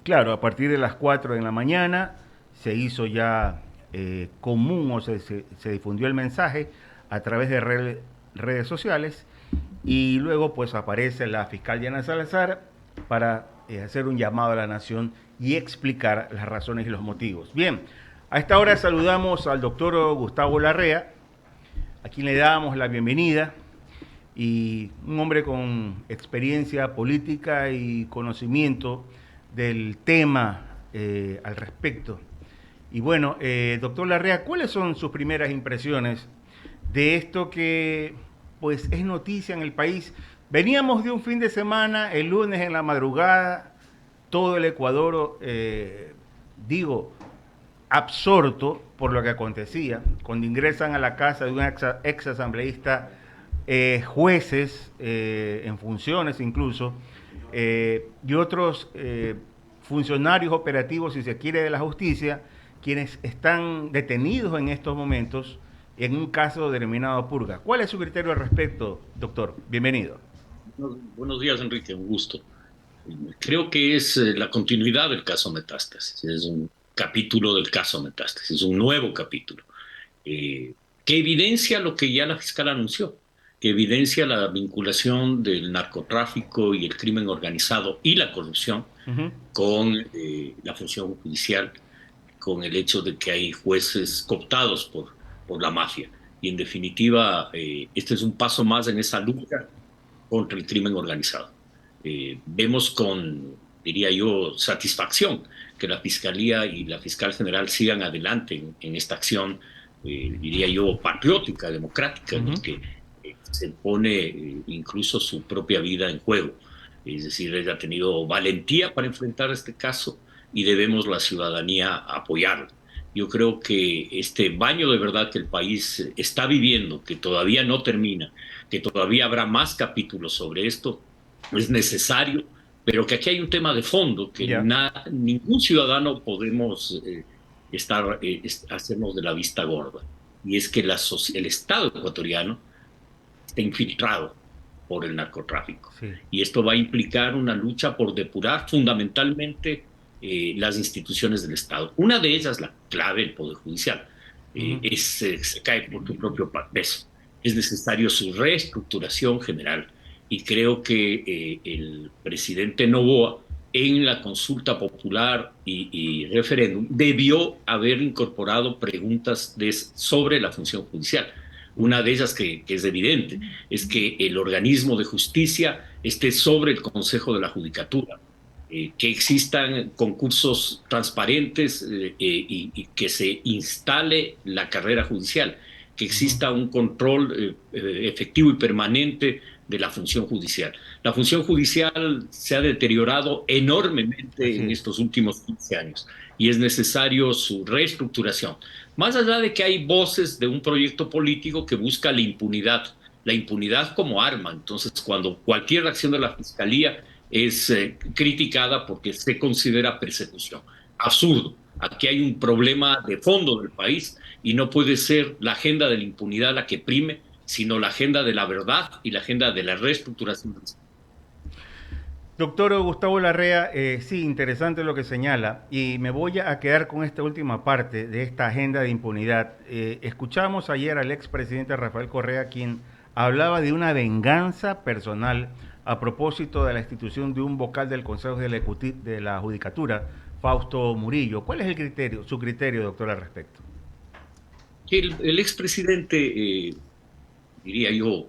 claro, a partir de las 4 de la mañana se hizo ya común o se difundió el mensaje a través de redes sociales y luego pues aparece la fiscal Diana Salazar para hacer un llamado a la nación y explicar las razones y los motivos. Bien, a esta hora saludamos al doctor Gustavo Larrea, a quien le damos la bienvenida, y un hombre con experiencia política y conocimiento del tema al respecto. Y bueno, doctor Larrea, ¿cuáles son sus primeras impresiones de esto que pues es noticia en el país? Veníamos de un fin de semana, el lunes en la madrugada, todo el Ecuador, digo, absorto por lo que acontecía, cuando ingresan a la casa de un ex asambleísta jueces en funciones incluso, y otros funcionarios operativos, si se quiere, de la justicia, quienes están detenidos en estos momentos en un caso denominado purga. ¿Cuál es su criterio al respecto, doctor? Bienvenido. Buenos días, Enrique, un gusto. Creo que es la continuidad del caso Metástasis, es un capítulo del caso Metástasis, es un nuevo capítulo, eh, que evidencia lo que ya la fiscal anunció, que evidencia la vinculación del narcotráfico y el crimen organizado y la corrupción Uh -huh. con la función judicial, con el hecho de que hay jueces cooptados por la mafia. Y en definitiva, este es un paso más en esa lucha contra el crimen organizado. Vemos con, diría yo, satisfacción que la Fiscalía y la Fiscal General sigan adelante en esta acción, diría yo, patriótica, democrática, Uh en -huh. el que se pone incluso su propia vida en juego. Es decir, ella ha tenido valentía para enfrentar este caso y debemos la ciudadanía apoyarlo. Yo creo que este baño de verdad que el país está viviendo, que todavía no termina, que todavía habrá más capítulos sobre esto, es necesario, pero que aquí hay un tema de fondo que Ya. ningún ciudadano podemos hacernos de la vista gorda, y es que el Estado ecuatoriano está infiltrado por el narcotráfico. Sí. Y esto va a implicar una lucha por depurar fundamentalmente las instituciones del Estado. Una de ellas, la clave, el Poder Judicial, Uh -huh. se cae por su propio peso. Es necesario su reestructuración general. Y creo que el presidente Noboa, en la consulta popular y referéndum, debió haber incorporado preguntas sobre la función judicial. Una de ellas que es evidente es que el organismo de justicia esté sobre el Consejo de la Judicatura, que existan concursos transparentes y que se instale la carrera judicial, que Uh -huh. exista un control efectivo y permanente de la función judicial. La función judicial se ha deteriorado enormemente Así en es. estos últimos 15 años y es necesario su reestructuración. Más allá de que hay voces de un proyecto político que busca la impunidad como arma. Entonces, cuando cualquier acción de la fiscalía es criticada porque se considera persecución. Absurdo. Aquí hay un problema de fondo del país y no puede ser la agenda de la impunidad la que prime, sino la agenda de la verdad y la agenda de la reestructuración. Doctor Gustavo Larrea, sí, interesante lo que señala, y me voy a quedar con esta última parte de esta agenda de impunidad. Escuchamos ayer al expresidente Rafael Correa, quien hablaba de una venganza personal a propósito de la institución de un vocal del Consejo de la Judicatura, Fausto Murillo. ¿Cuál es el criterio, su criterio, doctor, al respecto? El expresidente, diría yo,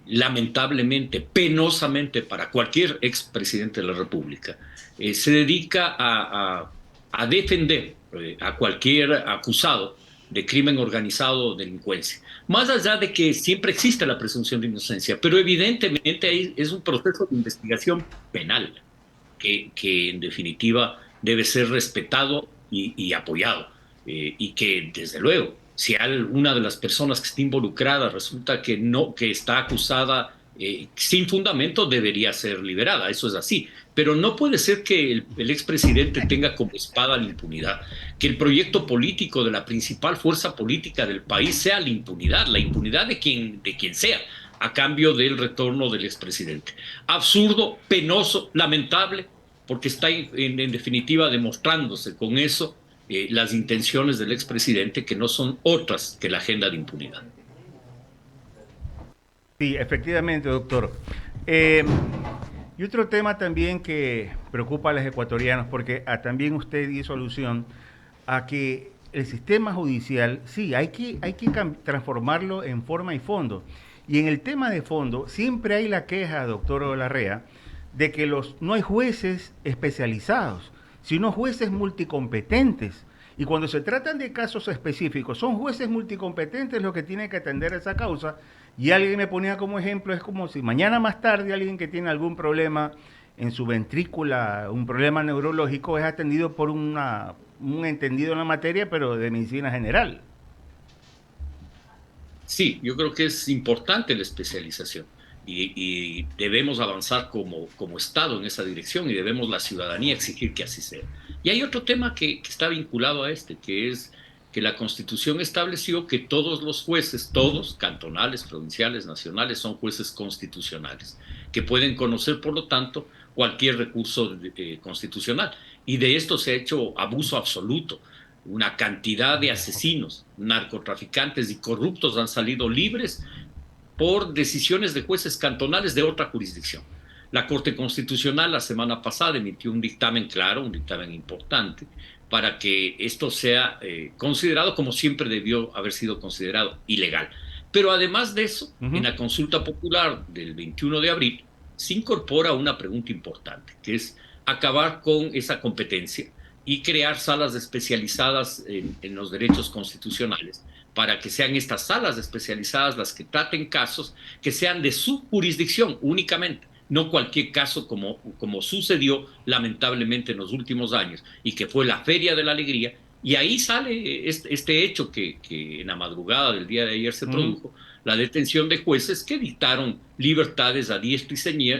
lamentablemente, penosamente para cualquier expresidente de la República, se dedica a defender a cualquier acusado de crimen organizado o delincuencia. Más allá de que siempre existe la presunción de inocencia, pero evidentemente es un proceso de investigación penal que en definitiva debe ser respetado y apoyado. Y que desde luego, si alguna de las personas que está involucrada resulta que no, que está acusada sin fundamento, debería ser liberada. Eso es así. Pero no puede ser que el expresidente tenga como espada la impunidad, que el proyecto político de la principal fuerza política del país sea la impunidad de quien sea, a cambio del retorno del expresidente. Absurdo, penoso, lamentable, porque está en definitiva demostrándose con eso las intenciones del expresidente, que no son otras que la agenda de impunidad. Sí, efectivamente, doctor. Y otro tema también que preocupa a los ecuatorianos, porque también usted hizo alusión a que el sistema judicial, sí, hay que transformarlo en forma y fondo. Y en el tema de fondo, siempre hay la queja, doctor Larrea, de que no hay jueces especializados, sino jueces multicompetentes. Y cuando se tratan de casos específicos, son jueces multicompetentes los que tienen que atender esa causa. Y alguien me ponía como ejemplo, es como si mañana más tarde alguien que tiene algún problema en su ventrícula, un problema neurológico, es atendido por un entendido en la materia, pero de medicina general. Sí, yo creo que es importante la especialización y debemos avanzar como Estado en esa dirección y debemos la ciudadanía exigir que así sea. Y hay otro tema que está vinculado a este, que es que la Constitución estableció que todos los jueces, todos, cantonales, provinciales, nacionales, son jueces constitucionales, que pueden conocer, por lo tanto, cualquier recurso constitucional. Y de esto se ha hecho abuso absoluto. Una cantidad de asesinos, narcotraficantes y corruptos han salido libres por decisiones de jueces cantonales de otra jurisdicción. La Corte Constitucional la semana pasada emitió un dictamen claro, un dictamen importante, para que esto sea considerado como siempre debió haber sido considerado ilegal. Pero además de eso, en la consulta popular del 21 de abril se incorpora una pregunta importante, que es acabar con esa competencia y crear salas especializadas en los derechos constitucionales, para que sean estas salas especializadas las que traten casos que sean de su jurisdicción únicamente, no cualquier caso como sucedió lamentablemente en los últimos años, y que fue la Feria de la Alegría. Y ahí sale este hecho que en la madrugada del día de ayer se produjo, la detención de jueces que dictaron libertades a diestra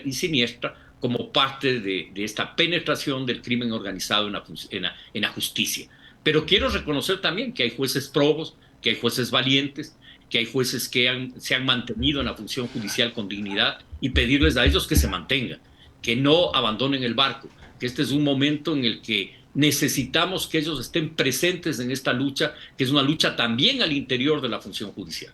y siniestra como parte de esta penetración del crimen organizado en la justicia. Pero quiero reconocer también que hay jueces probos, que hay jueces valientes, que hay jueces que se han mantenido en la función judicial con dignidad, y pedirles a ellos que se mantengan, que no abandonen el barco, que este es un momento en el que necesitamos que ellos estén presentes en esta lucha, que es una lucha también al interior de la función judicial.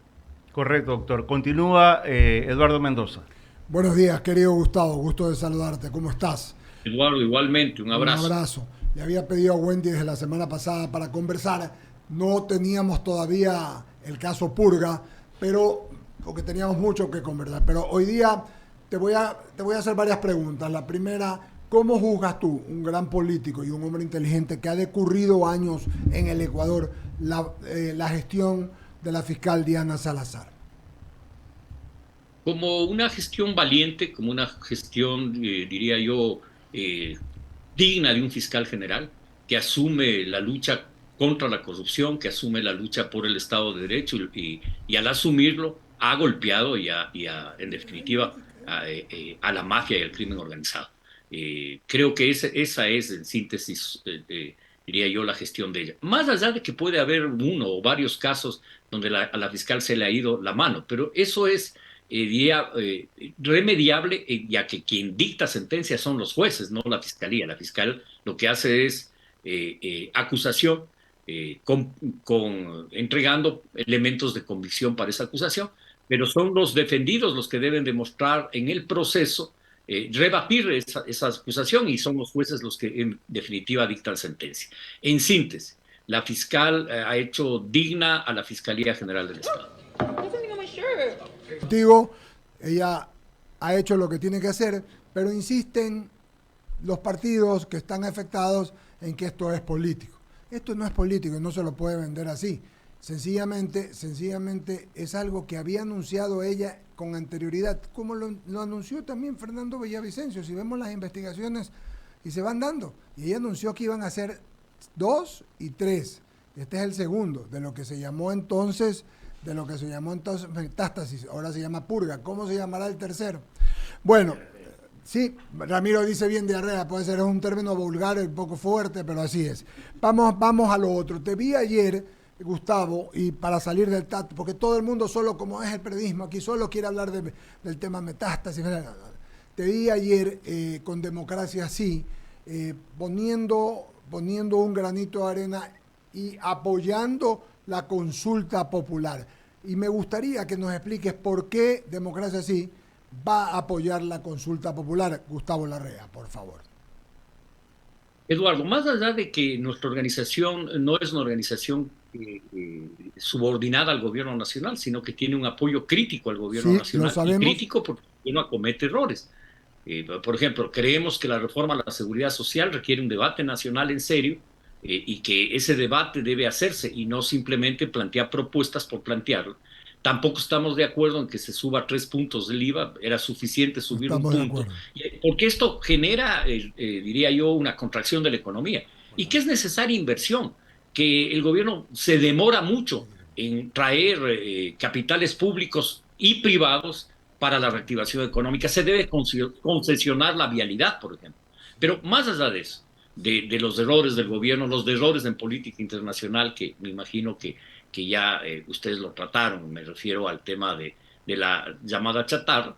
Correcto, doctor. Continúa Eduardo Mendoza. Buenos días, querido Gustavo. Gusto de saludarte. ¿Cómo estás? Eduardo, igualmente, un abrazo. Un abrazo. Le había pedido a Wendy desde la semana pasada para conversar. No teníamos todavía el caso Purga, pero porque teníamos mucho que conversar. Pero hoy día te voy a hacer varias preguntas. La primera, ¿cómo juzgas tú, un gran político y un hombre inteligente que ha decurrido años en el Ecuador, la gestión de la fiscal Diana Salazar? Como una gestión valiente, como una gestión, diría yo, digna de un fiscal general, que asume la lucha contra la corrupción, que asume la lucha por el Estado de Derecho, y al asumirlo ha golpeado en definitiva, a la mafia y al crimen organizado. Creo que esa es, en síntesis, diría yo, la gestión de ella. Más allá de que puede haber uno o varios casos donde a la fiscal se le ha ido la mano, pero eso es remediable, ya que quien dicta sentencias son los jueces, no la fiscalía. La fiscal lo que hace es acusación, entregando elementos de convicción para esa acusación, pero son los defendidos los que deben demostrar en el proceso rebatir esa acusación, y son los jueces los que en definitiva dictan sentencia. En síntesis, la fiscal ha hecho digna a la Fiscalía General del Estado. Contigo, ella ha hecho lo que tiene que hacer, pero insisten los partidos que están afectados en que esto es político. Esto no es político y no se lo puede vender así. Sencillamente es algo que había anunciado ella con anterioridad, como lo anunció también Fernando Villavicencio. Si vemos las investigaciones y se van dando, y ella anunció que iban a ser 2 y 3. Este es el segundo de lo que se llamó entonces metástasis, ahora se llama purga. ¿Cómo se llamará el tercero? Bueno, sí, Ramiro dice bien diarrea, puede ser un término vulgar, un poco fuerte, pero así es. Vamos a lo otro. Te vi ayer, Gustavo, y para salir del TAT, porque todo el mundo solo, como es el periodismo, aquí solo quiere hablar del tema metástasis. Te vi ayer con Democracia Sí, poniendo un granito de arena y apoyando la consulta popular. Y me gustaría que nos expliques por qué Democracia Sí va a apoyar la consulta popular. Gustavo Larrea, por favor. Eduardo, más allá de que nuestra organización no es una organización subordinada al gobierno nacional, sino que tiene un apoyo crítico al gobierno Sí, lo nacional y sabemos. crítico porque no acomete errores. Por ejemplo, creemos que la reforma a la seguridad social requiere un debate nacional en serio y que ese debate debe hacerse y no simplemente plantear propuestas por plantearlo. Tampoco estamos de acuerdo en que se suba 3 puntos del IVA, era suficiente subir un Estamos de punto, acuerdo. porque esto genera, diría yo, una contracción de la economía y que es necesaria inversión, que el gobierno se demora mucho en traer capitales públicos y privados para la reactivación económica. Se debe concesionar la vialidad, por ejemplo. Pero más allá de eso, de los errores del gobierno, los errores en política internacional, que me imagino que ya ustedes lo trataron, me refiero al tema de la llamada chatarra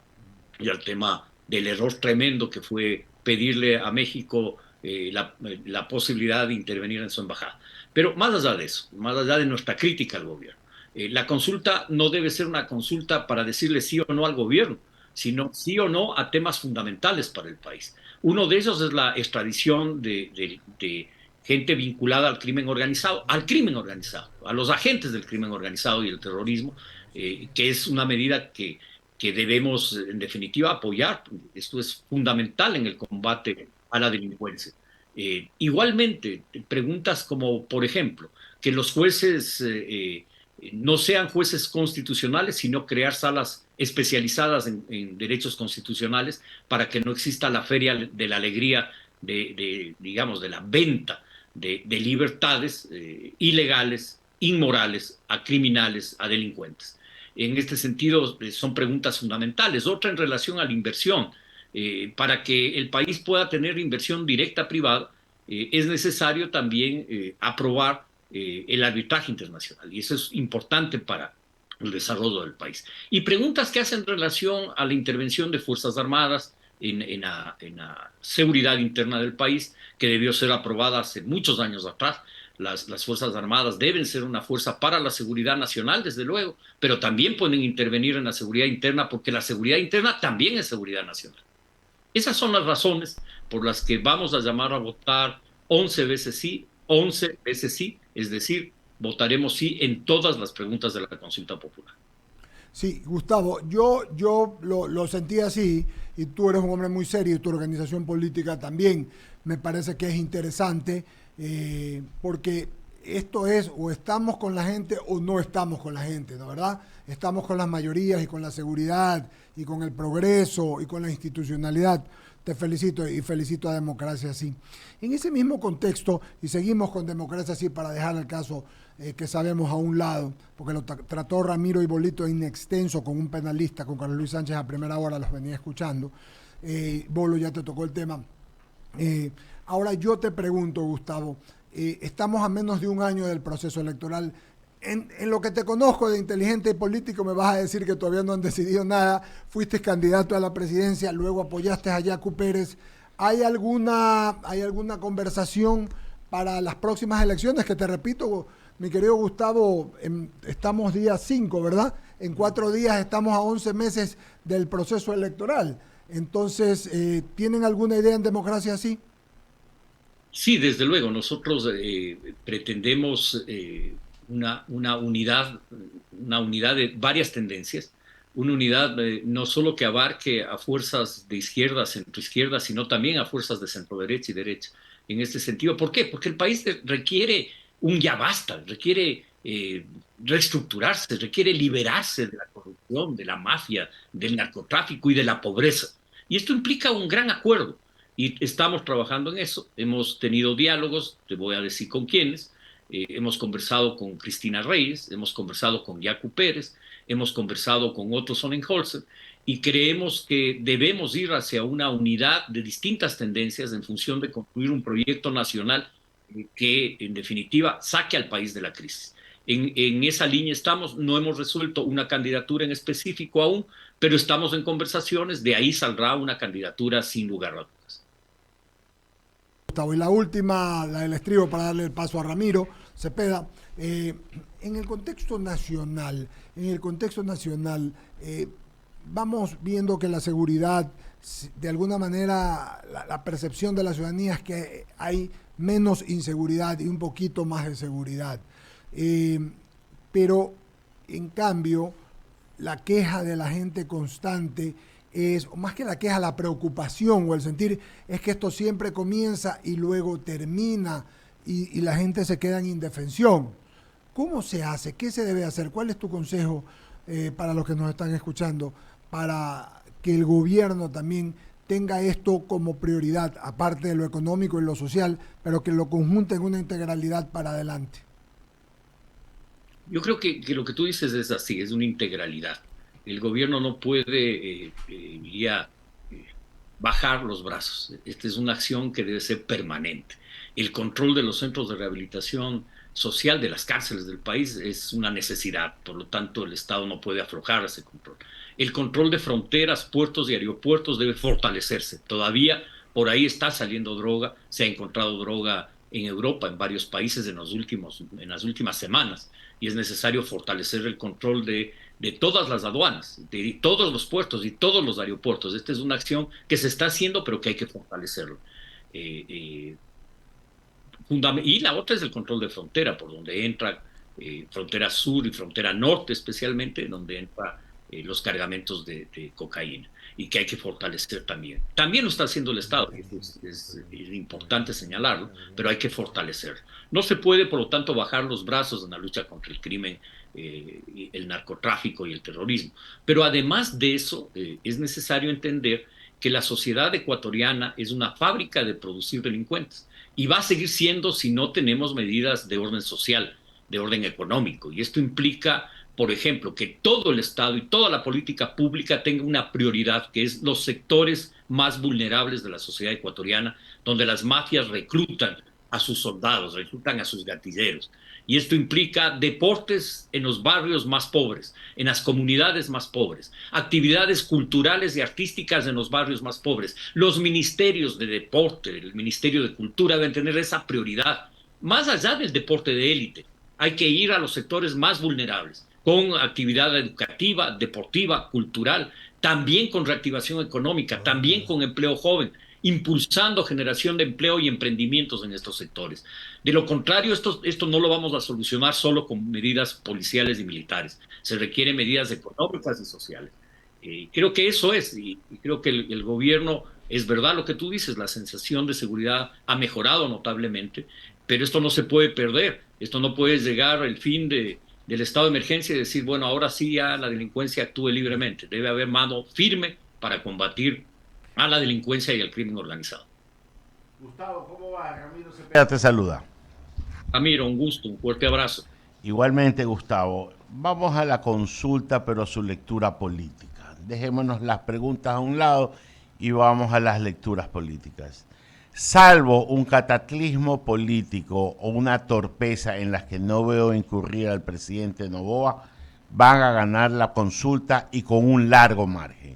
y al tema del error tremendo que fue pedirle a México la posibilidad de intervenir en su embajada. Pero más allá de eso, más allá de nuestra crítica al gobierno, la consulta no debe ser una consulta para decirle sí o no al gobierno, sino sí o no a temas fundamentales para el país. Uno de ellos es la extradición de gente vinculada al crimen organizado, a los agentes del crimen organizado y el terrorismo, que es una medida que debemos, en definitiva, apoyar. Esto es fundamental en el combate a la delincuencia. Igualmente, preguntas como, por ejemplo, que los jueces no sean jueces constitucionales, sino crear salas especializadas en derechos constitucionales para que no exista la feria de la alegría digamos, de la venta de libertades ilegales, inmorales, a criminales, a delincuentes. En este sentido, son preguntas fundamentales. Otra en relación a la inversión. Para que el país pueda tener inversión directa privada, es necesario también aprobar el arbitraje internacional. Y eso es importante para el desarrollo del país. Y preguntas que hacen relación a la intervención de Fuerzas Armadas en la seguridad interna del país, que debió ser aprobada hace muchos años atrás. Las Fuerzas Armadas deben ser una fuerza para la seguridad nacional, desde luego, pero también pueden intervenir en la seguridad interna porque la seguridad interna también es seguridad nacional. Esas son las razones por las que vamos a llamar a votar 11 veces sí, 11 veces sí, es decir, votaremos sí en todas las preguntas de la consulta popular. Sí, Gustavo, yo lo sentí así y tú eres un hombre muy serio y tu organización política también. Me parece que es interesante porque esto es o estamos con la gente o no estamos con la gente, ¿no verdad? Estamos con las mayorías y con la seguridad y con el progreso y con la institucionalidad. Te felicito y felicito a Democracia Sí. En ese mismo contexto, y seguimos con Democracia Sí para dejar el caso que sabemos a un lado, porque lo trató Ramiro Ibolito en extenso con un penalista, con Carlos Luis Sánchez a primera hora, los venía escuchando. Bolo, ya te tocó el tema. Ahora yo te pregunto, Gustavo, estamos a menos de un año del proceso electoral. En lo que te conozco de inteligente y político me vas a decir que todavía no han decidido nada. Fuiste candidato a la presidencia, luego apoyaste a Yacu Pérez. ¿Hay alguna conversación para las próximas elecciones? Que te repito, mi querido Gustavo, estamos día 5, ¿verdad? En 4 días estamos a 11 meses del proceso electoral. Entonces, ¿tienen alguna idea en Democracia Sí? Sí, desde luego, nosotros pretendemos una unidad de varias tendencias, una unidad no solo que abarque a fuerzas de izquierda, centroizquierda, sino también a fuerzas de centro derecha y derecha. En este sentido, ¿por qué? Porque el país requiere un ya basta, requiere reestructurarse, requiere liberarse de la corrupción, de la mafia, del narcotráfico y de la pobreza. Y esto implica un gran acuerdo. Y estamos trabajando en eso. Hemos tenido diálogos, te voy a decir con quiénes. Hemos conversado con Cristina Reyes, hemos conversado con Yacu Pérez, hemos conversado con Otto Sonnenholzer y creemos que debemos ir hacia una unidad de distintas tendencias en función de construir un proyecto nacional que en definitiva saque al país de la crisis. En esa línea estamos, no hemos resuelto una candidatura en específico aún, pero estamos en conversaciones, de ahí saldrá una candidatura sin lugar a dudas. Gustavo. Y la última, la del estribo, para darle el paso a Ramiro Cepeda. En el contexto nacional, vamos viendo que la seguridad, de alguna manera, la percepción de la ciudadanía es que hay menos inseguridad y un poquito más de seguridad. Pero, en cambio, la queja de la gente constante es, más que la queja, la preocupación o el sentir, es que esto siempre comienza y luego termina y la gente se queda en indefensión. ¿Cómo se hace? ¿Qué se debe hacer? ¿Cuál es tu consejo para los que nos están escuchando para que el gobierno también tenga esto como prioridad, aparte de lo económico y lo social, pero que lo conjunte en una integralidad para adelante? Yo creo que lo que tú dices es así, es una integralidad. El gobierno no puede bajar los brazos. Esta es una acción que debe ser permanente. El control de los centros de rehabilitación social, de las cárceles del país, es una necesidad. Por lo tanto, el Estado no puede aflojar ese control. El control de fronteras, puertos y aeropuertos debe fortalecerse. Todavía por ahí está saliendo droga, se ha encontrado droga en Europa, en varios países en las últimas semanas, y es necesario fortalecer el control de todas las aduanas, de todos los puertos y todos los aeropuertos. Esta es una acción que se está haciendo, pero que hay que fortalecerlo. Y la otra es el control de frontera, por donde entra frontera sur y frontera norte, especialmente, donde entran los cargamentos de cocaína, y que hay que fortalecer también. También lo está haciendo el Estado, es importante señalarlo, pero hay que fortalecerlo. No se puede, por lo tanto, bajar los brazos en la lucha contra el crimen, el narcotráfico y el terrorismo. Pero además de eso, es necesario entender que la sociedad ecuatoriana es una fábrica de producir delincuentes, y va a seguir siendo si no tenemos medidas de orden social, de orden económico. Y esto implica, por ejemplo, que todo el Estado y toda la política pública tenga una prioridad, que es los sectores más vulnerables de la sociedad ecuatoriana, donde las mafias reclutan a sus soldados, reclutan a sus gatilleros. Y esto implica deportes en los barrios más pobres, en las comunidades más pobres, actividades culturales y artísticas en los barrios más pobres. Los ministerios de deporte, el Ministerio de Cultura deben tener esa prioridad. Más allá del deporte de élite, hay que ir a los sectores más vulnerables, con actividad educativa, deportiva, cultural, también con reactivación económica, también con empleo joven, impulsando generación de empleo y emprendimientos en estos sectores. De lo contrario, esto no lo vamos a solucionar solo con medidas policiales y militares. Se requieren medidas económicas y sociales. Creo que eso es, y creo que el gobierno, es verdad lo que tú dices, la sensación de seguridad ha mejorado notablemente, pero esto no se puede perder. Esto no puede llegar al fin del estado de emergencia y decir, bueno, ahora sí ya la delincuencia actúe libremente. Debe haber mano firme para combatir a la delincuencia y al crimen organizado. Gustavo, ¿cómo va? Ramiro Cepeda te saluda. Ramiro, un gusto, un fuerte abrazo. Igualmente, Gustavo. Vamos a la consulta, pero su lectura política. Dejémonos las preguntas a un lado y vamos a las lecturas políticas. Salvo un cataclismo político o una torpeza en las que no veo incurrir al presidente Noboa, van a ganar la consulta y con un largo margen.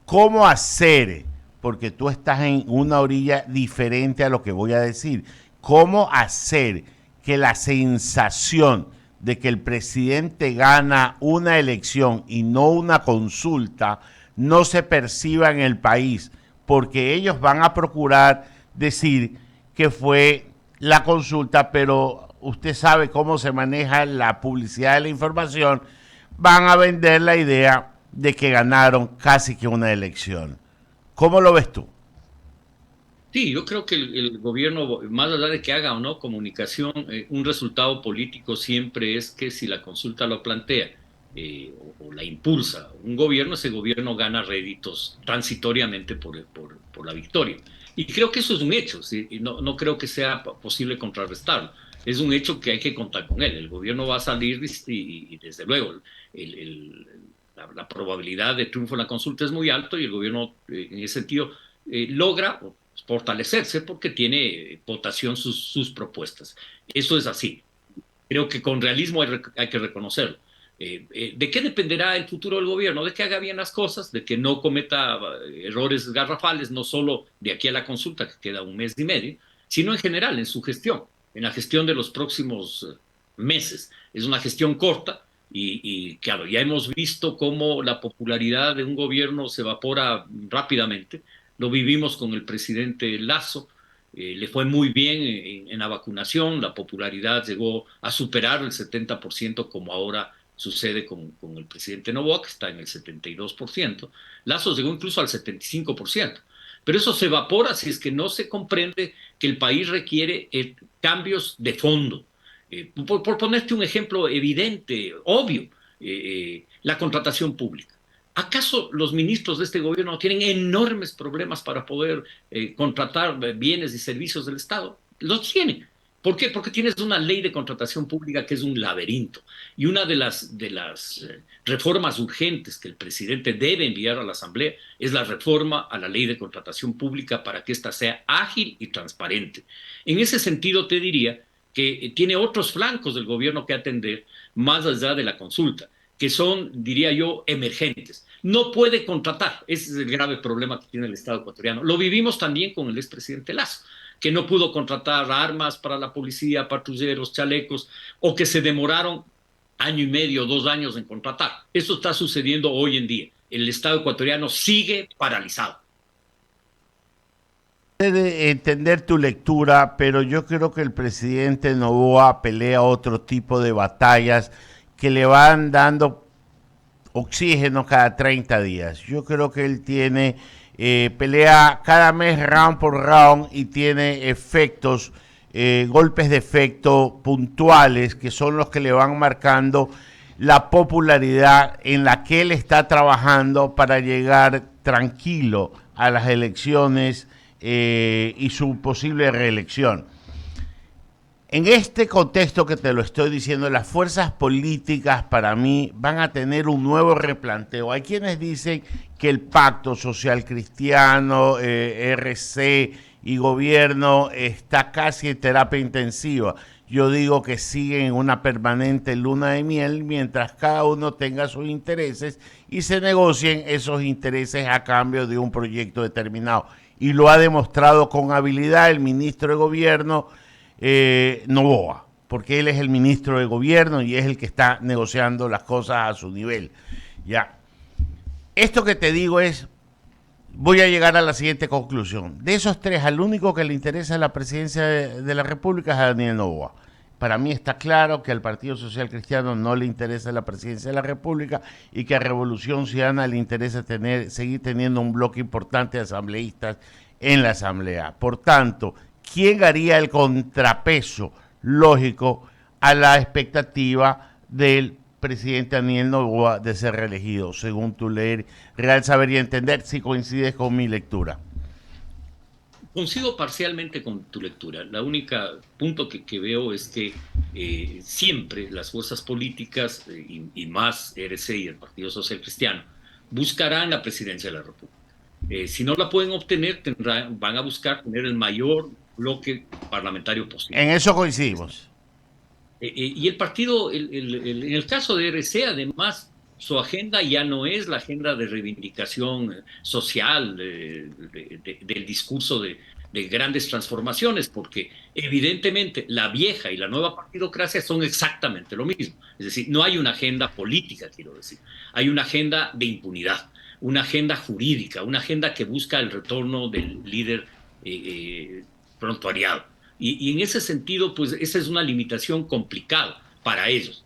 ¿Cómo hacer? Porque tú estás en una orilla diferente a lo que voy a decir. ¿Cómo hacer que la sensación de que el presidente gana una elección y no una consulta no se perciba en el país? Porque ellos van a procurar decir que fue la consulta, pero usted sabe cómo se maneja la publicidad de la información, van a vender la idea de que ganaron casi que una elección. ¿Cómo lo ves tú? Sí, yo creo que el gobierno, más allá de que haga o no comunicación, un resultado político siempre es que si la consulta lo plantea o la impulsa un gobierno, ese gobierno gana réditos transitoriamente por la victoria. Y creo que eso es un hecho, ¿sí? Y no creo que sea posible contrarrestarlo. Es un hecho que hay que contar con él. El gobierno va a salir y desde luego la probabilidad de triunfo en la consulta es muy alto, y el gobierno en ese sentido logra fortalecerse porque tiene votación sus propuestas. Eso es así. Creo que con realismo hay que reconocerlo. ¿De qué dependerá el futuro del gobierno? De que haga bien las cosas, de que no cometa errores garrafales, no solo de aquí a la consulta, que queda un mes y medio, sino en general, en su gestión, en la gestión de los próximos meses. Es una gestión corta y claro, ya hemos visto cómo la popularidad de un gobierno se evapora rápidamente. Lo vivimos con el presidente Lasso. Le fue muy bien en la vacunación, la popularidad llegó a superar el 70%, como ahora sucede con el presidente Noboa, que está en el 72%. Lasso llegó incluso al 75%. Pero eso se evapora si es que no se comprende que el país requiere cambios de fondo. Por ponerte un ejemplo evidente, obvio, la contratación pública. ¿Acaso los ministros de este gobierno tienen enormes problemas para poder contratar bienes y servicios del Estado? Los tienen. ¿Por qué? Porque tienes una ley de contratación pública que es un laberinto. Y una de las reformas urgentes que el presidente debe enviar a la Asamblea es la reforma a la ley de contratación pública para que ésta sea ágil y transparente. En ese sentido, te diría que tiene otros flancos del gobierno que atender más allá de la consulta, que son, diría yo, emergentes. No puede contratar, ese es el grave problema que tiene el Estado ecuatoriano. Lo vivimos también con el expresidente Lasso, que no pudo contratar armas para la policía, patrulleros, chalecos, o que se demoraron 1.5 años, 2 años en contratar. Eso está sucediendo hoy en día. El Estado ecuatoriano sigue paralizado. De entender tu lectura, pero yo creo que el presidente Noboa pelea otro tipo de batallas que le van dando oxígeno cada 30 días. Yo creo que él tiene, pelea cada mes round por round y tiene efectos, golpes de efecto puntuales que son los que le van marcando la popularidad en la que él está trabajando para llegar tranquilo a las elecciones y su posible reelección. En este contexto que te lo estoy diciendo, las fuerzas políticas para mí van a tener un nuevo replanteo. Hay quienes dicen que el pacto social cristiano, RC y gobierno está casi en terapia intensiva. Yo digo que siguen en una permanente luna de miel mientras cada uno tenga sus intereses y se negocien esos intereses a cambio de un proyecto determinado. Y lo ha demostrado con habilidad el ministro de Gobierno, Noboa, porque él es el ministro de Gobierno y es el que está negociando las cosas a su nivel. Ya. Esto que te digo es, voy a llegar a la siguiente conclusión. De esos tres, al único que le interesa la presidencia de la República es a Daniel Noboa. Para mí está claro que al Partido Social Cristiano no le interesa la presidencia de la República y que a Revolución Ciudadana le interesa seguir teniendo un bloque importante de asambleístas en la Asamblea. Por tanto, ¿quién haría el contrapeso lógico a la expectativa del presidente Daniel Noboa de ser reelegido, según tu leer, real saber y entender, si coincides con mi lectura? Coincido parcialmente con tu lectura. La única punto que veo es que siempre las fuerzas políticas, y más RC y el Partido Social Cristiano, buscarán la presidencia de la República. Si no la pueden obtener, van a buscar tener el mayor bloque parlamentario posible. En eso coincidimos. Y el partido, en el caso de RC, además, su agenda ya no es la agenda de reivindicación social, del discurso de grandes transformaciones, porque evidentemente la vieja y la nueva partidocracia son exactamente lo mismo. Es decir, no hay una agenda política, quiero decir, hay una agenda de impunidad, una agenda jurídica, una agenda que busca el retorno del líder prontuariado. Y en ese sentido, pues esa es una limitación complicada para ellos.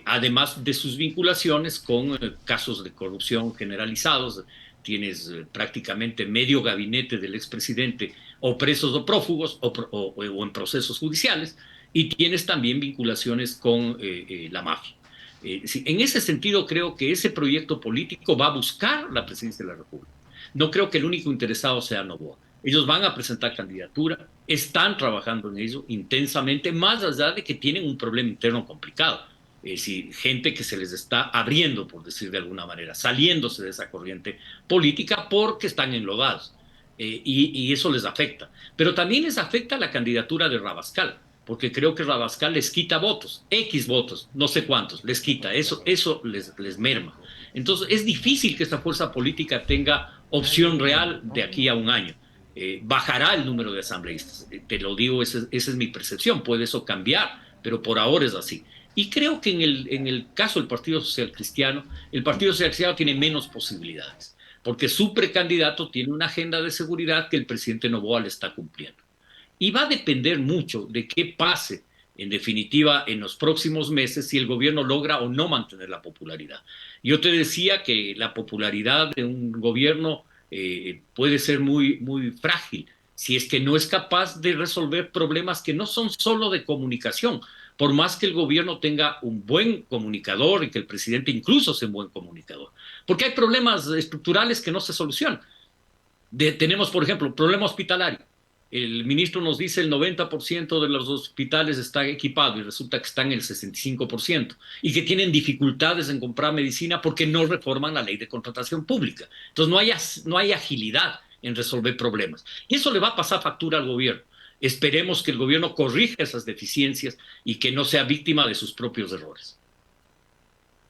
Además de sus vinculaciones con casos de corrupción generalizados, tienes prácticamente medio gabinete del expresidente o presos o prófugos o en procesos judiciales, y tienes también vinculaciones con la mafia. En ese sentido, creo que ese proyecto político va a buscar la presidencia de la República. No creo que el único interesado sea Noboa. Ellos van a presentar candidatura, están trabajando en ello intensamente, más allá de que tienen un problema interno complicado. Es decir, gente que se les está abriendo, por decir de alguna manera, saliéndose de esa corriente política porque están enlodados. Y eso les afecta. Pero también les afecta la candidatura de Rabascal, porque creo que Rabascal les quita votos, X votos, no sé cuántos, les quita, eso les merma. Entonces es difícil que esta fuerza política tenga opción real de aquí a un año. bajará el número de asambleístas. Te lo digo, esa es mi percepción, puede eso cambiar, pero por ahora es así. Y creo que en el caso del Partido Social Cristiano, el Partido Social Cristiano tiene menos posibilidades, porque su precandidato tiene una agenda de seguridad que el presidente Noboa le está cumpliendo. Y va a depender mucho de qué pase, en definitiva, en los próximos meses, si el gobierno logra o no mantener la popularidad. Yo te decía que la popularidad de un gobierno puede ser muy, muy frágil si es que no es capaz de resolver problemas que no son solo de comunicación, por más que el gobierno tenga un buen comunicador y que el presidente incluso sea un buen comunicador. Porque hay problemas estructurales que no se solucionan. Tenemos, por ejemplo, problema hospitalario. El ministro nos dice el 90% de los hospitales está equipado y resulta que están en el 65% y que tienen dificultades en comprar medicina porque no reforman la ley de contratación pública. Entonces no hay agilidad en resolver problemas. Y eso le va a pasar factura al gobierno. Esperemos que el gobierno corrija esas deficiencias y que no sea víctima de sus propios errores.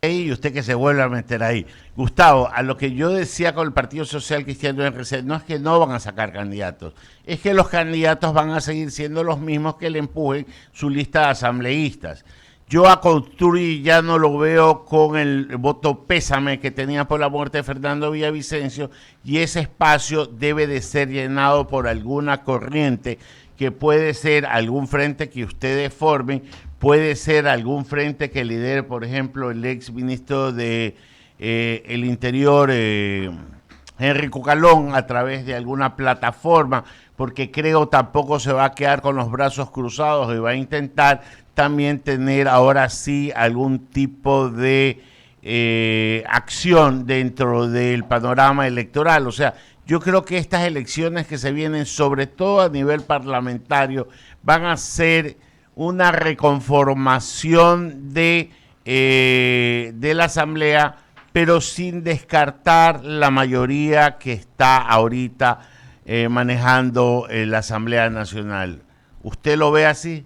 Y usted que se vuelve a meter ahí. Gustavo, a lo que yo decía con el Partido Social Cristiano no es que no van a sacar candidatos, es que los candidatos van a seguir siendo los mismos que le empujen su lista de asambleístas. Yo a Construy ya no lo veo con el voto pésame que tenía por la muerte de Fernando Villavicencio, y ese espacio debe de ser llenado por alguna corriente que puede ser algún frente que ustedes formen, puede ser algún frente que lidere, por ejemplo, el ex ministro de el Interior, Henry Cucalón, a través de alguna plataforma, porque creo tampoco se va a quedar con los brazos cruzados y va a intentar también tener ahora sí algún tipo de acción dentro del panorama electoral. O sea, yo creo que estas elecciones que se vienen, sobre todo a nivel parlamentario, van a ser una reconformación de la Asamblea, pero sin descartar la mayoría que está ahorita manejando la Asamblea Nacional. ¿Usted lo ve así?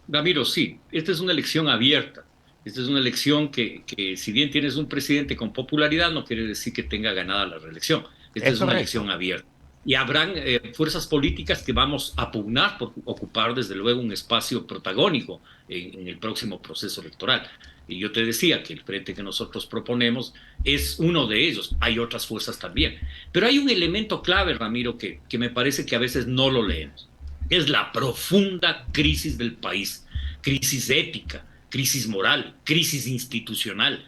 Ramiro, sí, esta es una elección abierta. Esta es una elección que si bien tienes un presidente con popularidad, no quiere decir que tenga ganada la reelección. Esta es una elección abierta. Y habrán fuerzas políticas que vamos a pugnar por ocupar, desde luego, un espacio protagónico en el próximo proceso electoral. Y yo te decía que el frente que nosotros proponemos es uno de ellos. Hay otras fuerzas también. Pero hay un elemento clave, Ramiro, que me parece que a veces no lo leemos. Es la profunda crisis del país. Crisis ética, crisis moral, crisis institucional,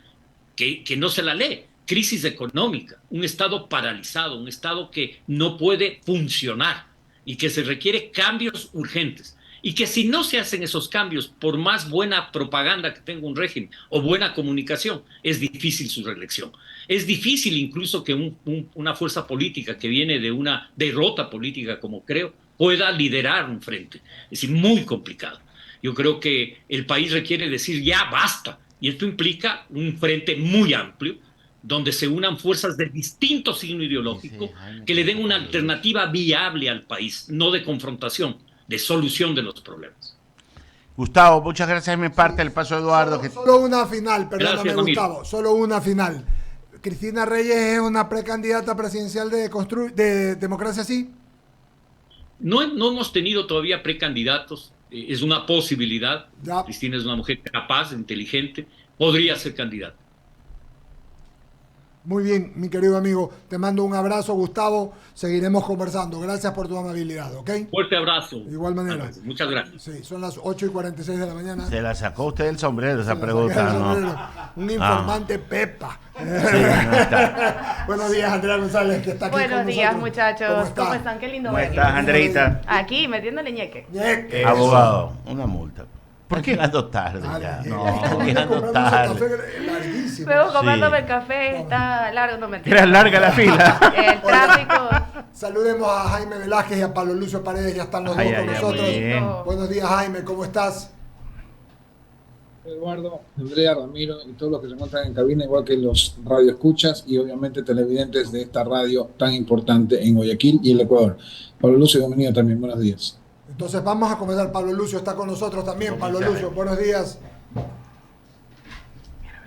que no se la lee. Crisis económica, un Estado paralizado, un Estado que no puede funcionar y que se requiere cambios urgentes. Y que si no se hacen esos cambios, por más buena propaganda que tenga un régimen o buena comunicación, es difícil su reelección. Es difícil incluso que una fuerza política que viene de una derrota política, como creo, pueda liderar un frente. Es decir, muy complicado. Yo creo que el país requiere decir ya basta. Y esto implica un frente muy amplio, donde se unan fuerzas de distinto signo ideológico que le den una alternativa viable al país, no de confrontación, de solución de los problemas. Gustavo, muchas gracias de mi parte. El paso a Eduardo. Solo una final, perdóname, Gracias, Gustavo, solo una final. ¿Cristina Reyes es una precandidata presidencial de Democracia Sí? No hemos tenido todavía precandidatos, es una posibilidad. Ya. Cristina es una mujer capaz, inteligente, podría ser candidata. Muy bien, mi querido amigo. Te mando un abrazo, Gustavo. Seguiremos conversando. Gracias por tu amabilidad, ¿ok? Fuerte abrazo. De igual manera. Muchas gracias. Sí, son las 8:46 de la mañana. Se la sacó usted del sombrero esa pregunta, ¿no? Un informante Pepa. Sí, no está. Buenos días, Andrea González, que está aquí Buenos con días, nosotros. muchachos. ¿Cómo están? Qué lindo ¿Cómo verlos. estás, Andreita? Aquí, metiéndole ñeque. Ñeque. Abogado, una multa. ¿Por qué llegando tarde ya? Dale, No, Ñeque. llegando Comprando ese tarde. café larguísimo. Luego comiéndome Sí. el café, está largo, no mentira. Era larga la fila. El tráfico. Saludemos a Jaime Velázquez y a Pablo Lucio Paredes, ya están los Ay, dos ay, con ay, nosotros. muy bien. Buenos días, Jaime, ¿cómo estás? Eduardo, Andrea, Ramiro y todos los que se encuentran en cabina, igual que los radioescuchas y obviamente televidentes de esta radio tan importante en Guayaquil y el Ecuador. Pablo Lucio, bienvenido también, buenos días. Entonces vamos a comenzar. Pablo Lucio está con nosotros también. Pablo Lucio, buenos días.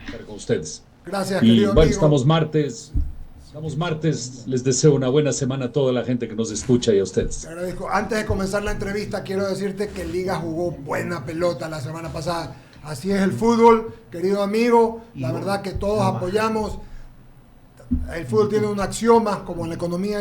Estar con ustedes. Gracias, Y querido bueno, amigo. estamos martes. Estamos martes, les deseo una buena semana a toda la gente que nos escucha y a ustedes. Te agradezco. Antes de comenzar la entrevista, quiero decirte que Liga jugó buena pelota la semana pasada. Así es el fútbol, querido amigo. La verdad que todos apoyamos. El fútbol tiene un axioma, como en la economía y los